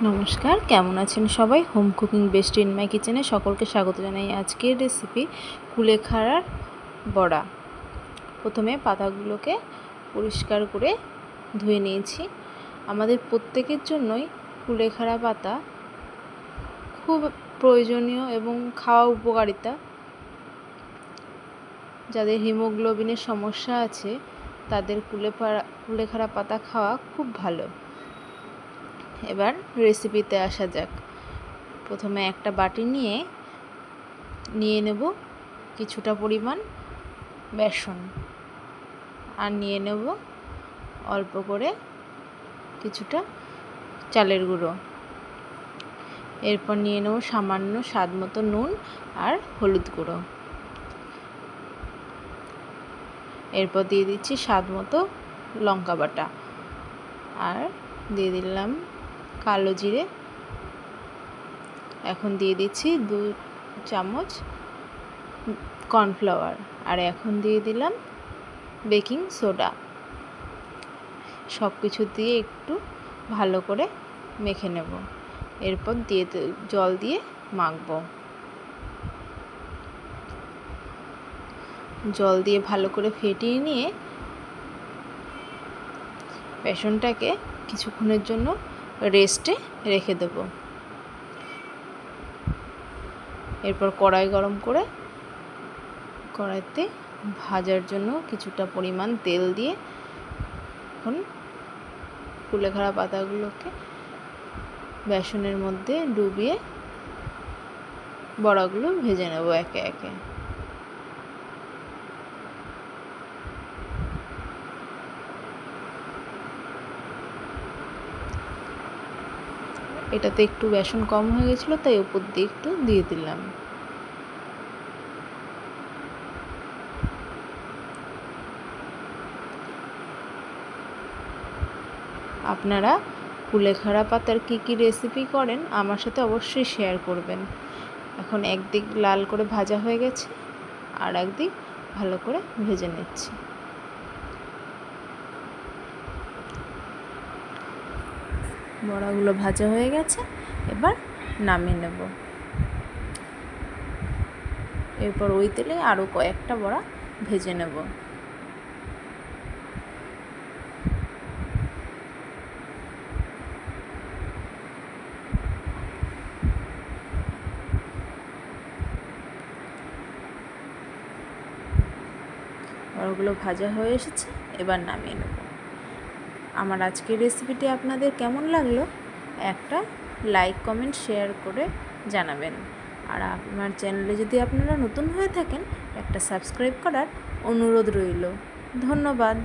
নমস্কার, কেমন আছেন সবাই? Home cooking best in my কিচেনে সকলকে স্বাগত জানাই। আজকের রেসিপি কুলেখাড়ার বড়া। প্রথমে পাতাগুলোকে পরিষ্কার করে ধুয়ে নিয়েছি। আমাদের প্রত্যেকের জন্যই কুলেখাড়া পাতা খুব প্রয়োজনীয় এবং খাওয়া উপকারিতা। যাদের হিমোগ্লোবিনের সমস্যা আছে তাদের কুলেখাড়া পাতা খাওয়া খুব ভালো। এবার রেসিপিতে আসা যাক। প্রথমে একটা বাটি নিয়ে নেব কিছুটা পরিমাণ বেসন, আর নিয়ে নেব অল্প করে কিছুটা চালের গুঁড়ো। এরপর নিয়ে নেব সামান্য স্বাদ মতো নুন আর হলুদ গুঁড়ো। এরপর দিয়ে দিচ্ছি স্বাদ মতো লঙ্কা বাটা, আর দিয়ে দিলাম কালো জিরে। এখন দিয়ে দিচ্ছি 2 চামচ কর্নফ্লাওয়ার, আর এখন দিয়ে দিলাম বেকিং সোডা। সব কিছু দিয়ে একটু ভালো করে মেখে নেব। এরপর জল দিয়ে মাখবো। জল দিয়ে ভালো করে ফেটিয়ে নিয়ে বেসনটাকে কিছুক্ষণের জন্য রেস্টে রেখে দেব। এরপর কড়াই গরম করে কড়াইতে ভাজার জন্য কিছুটা পরিমাণ তেল দিয়ে এখন কুলেখাড়া পাতাগুলোকে বেসনের মধ্যে ডুবিয়ে বড়াগুলো ভেজে নেব একে একে। এটাতে একটু বেসন কম হয়ে গেছিলো, তাই উপর দিয়ে একটু দিয়ে দিলাম। আপনারা কুলেখাড়া পাতার কী রেসিপি করেন আমার সাথে অবশ্যই শেয়ার করবেন। এখন একদিক লাল করে ভাজা হয়ে গেছে, আর একদিক ভালো করে ভেজে নিচ্ছি। বড়াগুলো ভাজা হয়ে গেছে, এবার নামিয়ে নেব। এরপর ওই তেলে আরও কয়েকটা বড়া ভেজে নেব। বড়াগুলো ভাজা হয়ে এসেছে, এবার নামিয়ে নেব। আমার আজকের রেসিপিটি আপনাদের কেমন লাগলো একটা লাইক, কমেন্ট, শেয়ার করে জানাবেন। আর আমার চ্যানেলে যদি আপনারা নতুন হয়ে থাকেন একটা সাবস্ক্রাইব করার অনুরোধ রইল। ধন্যবাদ।